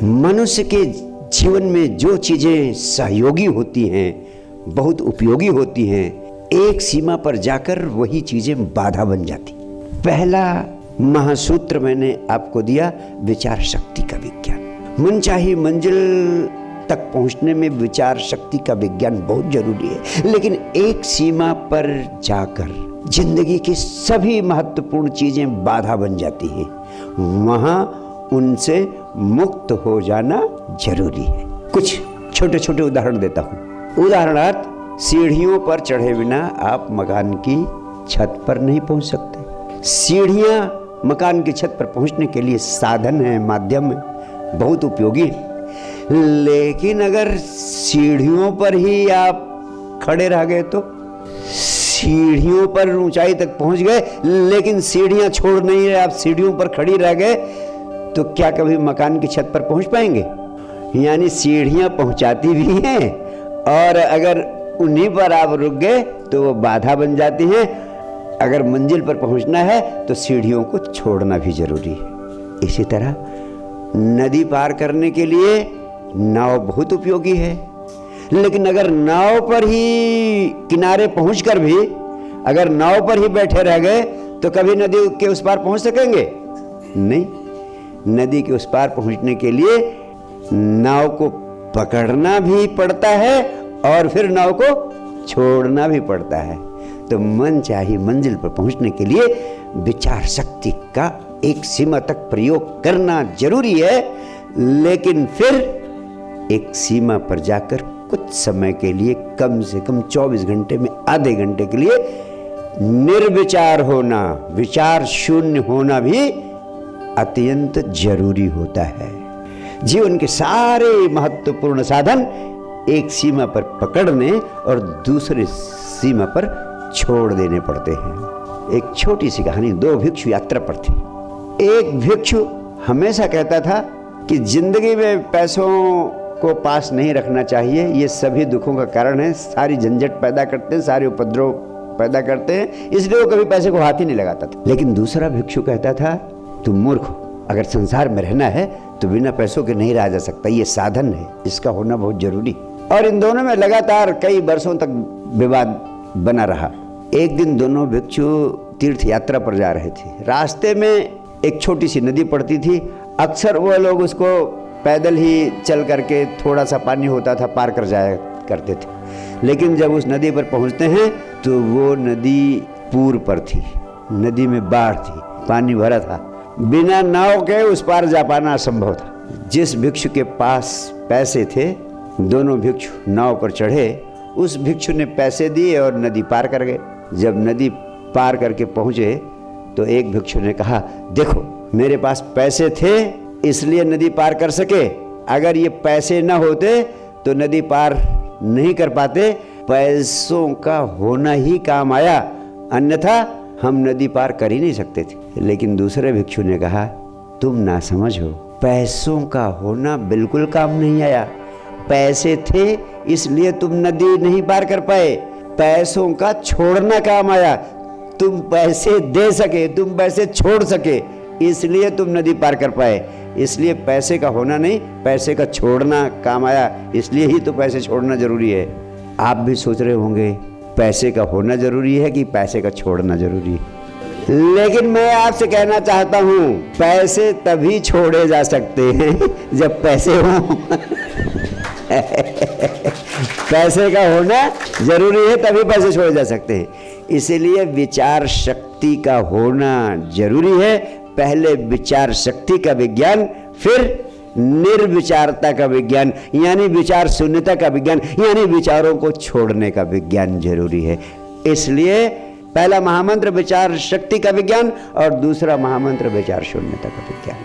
मनुष्य के जीवन में जो चीजें सहयोगी होती हैं, बहुत उपयोगी होती हैं, एक सीमा पर जाकर वही चीजें बाधा बन जाती। पहला महासूत्र मैंने आपको दिया विचार शक्ति का विज्ञान। मनचाही मंजिल तक पहुंचने में विचार शक्ति का विज्ञान बहुत जरूरी है, लेकिन एक सीमा पर जाकर जिंदगी की सभी महत्वपूर्ण चीजें बाधा बन जाती हैं, वहां उनसे मुक्त हो जाना जरूरी है। कुछ छोटे छोटे उदाहरण देता हूं। उदाहरणार्थ, सीढ़ियों पर चढ़े बिना आप मकान की छत पर नहीं पहुंच सकते। सीढ़ियां मकान की छत पर पहुंचने के लिए साधन है, माध्यम है, बहुत उपयोगी है। लेकिन अगर सीढ़ियों पर ही आप खड़े रह गए तो सीढ़ियों पर ऊंचाई तक पहुंच गए, लेकिन सीढ़ियां छोड़ नहीं रहे, आप सीढ़ियों पर खड़ी रह गए, तो क्या कभी मकान की छत पर पहुंच पाएंगे? यानी सीढ़ियां पहुंचाती भी हैं, और अगर उन्हीं पर आप रुक गए तो वो बाधा बन जाती हैं। अगर मंजिल पर पहुंचना है तो सीढ़ियों को छोड़ना भी जरूरी है। इसी तरह नदी पार करने के लिए नाव बहुत उपयोगी है, लेकिन अगर नाव पर ही किनारे पहुंचकर भी अगर नाव पर ही बैठे रह गए तो कभी नदी के उस पार पहुंच सकेंगे? नहीं। नदी के उस पार पहुंचने के लिए नाव को पकड़ना भी पड़ता है और फिर नाव को छोड़ना भी पड़ता है। तो मनचाही मंजिल पर पहुंचने के लिए विचार शक्ति का एक सीमा तक प्रयोग करना जरूरी है, लेकिन फिर एक सीमा पर जाकर कुछ समय के लिए, कम से कम 24 घंटे में आधे घंटे के लिए निर्विचार होना, विचार शून्य होना भी अत्यंत जरूरी होता है। जीवन के सारे महत्वपूर्ण साधन एक सीमा पर पकड़ने और दूसरे सीमा पर छोड़ देने पड़ते हैं। एक छोटी सी कहानी। दो भिक्षु यात्रा पर थे। एक भिक्षु हमेशा कहता था कि जिंदगी में पैसों को पास नहीं रखना चाहिए, ये सभी दुखों का कारण है, सारी झंझट पैदा करते हैं, सारे उपद्रव पैदा करते हैं, इसलिए वो कभी पैसे को हाथ ही नहीं लगाता था। लेकिन दूसरा भिक्षु कहता था, तुम मूर्ख हो, अगर संसार में रहना है तो बिना पैसों के नहीं रहा जा सकता, ये साधन है, इसका होना बहुत जरूरी। और इन दोनों में लगातार कई वर्षों तक विवाद बना रहा। एक दिन दोनों भिक्षु तीर्थ यात्रा पर जा रहे थे। रास्ते में एक छोटी सी नदी पड़ती थी। अक्सर वो लोग उसको पैदल ही चल करके, थोड़ा सा पानी होता था, पार कर जाया करते थे। लेकिन जब उस नदी पर पहुंचते हैं तो वो नदी पूर्व पर थी, नदी में बाढ़ थी, पानी भरा था, बिना नाव के उस पार जा पाना असंभव था। जिस भिक्षु के पास पैसे थे, दोनों भिक्षु नाव पर चढ़े। उस भिक्षु ने पैसे दिए और नदी पार कर गए। जब नदी पार करके पहुंचे तो एक भिक्षु ने कहा, देखो मेरे पास पैसे थे इसलिए नदी पार कर सके, अगर ये पैसे न होते तो नदी पार नहीं कर पाते, पैसों का होना ही काम आया, अन्यथा हम नदी पार कर ही नहीं सकते थे। लेकिन दूसरे भिक्षु ने कहा, तुम नासमझ हो, पैसों का होना बिल्कुल काम नहीं आया, पैसे थे इसलिए तुम नदी नहीं पार कर पाए, पैसों का छोड़ना काम आया, तुम पैसे दे सके, तुम पैसे छोड़ सके, इसलिए तुम नदी पार कर पाए। इसलिए पैसे का होना नहीं, पैसे का छोड़ना काम आया, इसलिए ही तो पैसे छोड़ना जरूरी है। आप भी सोच रहे होंगे पैसे का होना जरूरी है कि पैसे का छोड़ना जरूरी है। लेकिन मैं आपसे कहना चाहता हूं, पैसे तभी छोड़े जा सकते हैं जब पैसे हों। पैसे का होना जरूरी है, तभी पैसे छोड़े जा सकते हैं। इसीलिए विचार शक्ति का होना जरूरी है। पहले विचार शक्ति का विज्ञान, फिर निर्विचारता का विज्ञान, यानी विचार शून्यता का विज्ञान, यानी विचारों को छोड़ने का विज्ञान जरूरी है। इसलिए पहला महामंत्र विचार शक्ति का विज्ञान और दूसरा महामंत्र विचार शून्यता का विज्ञान।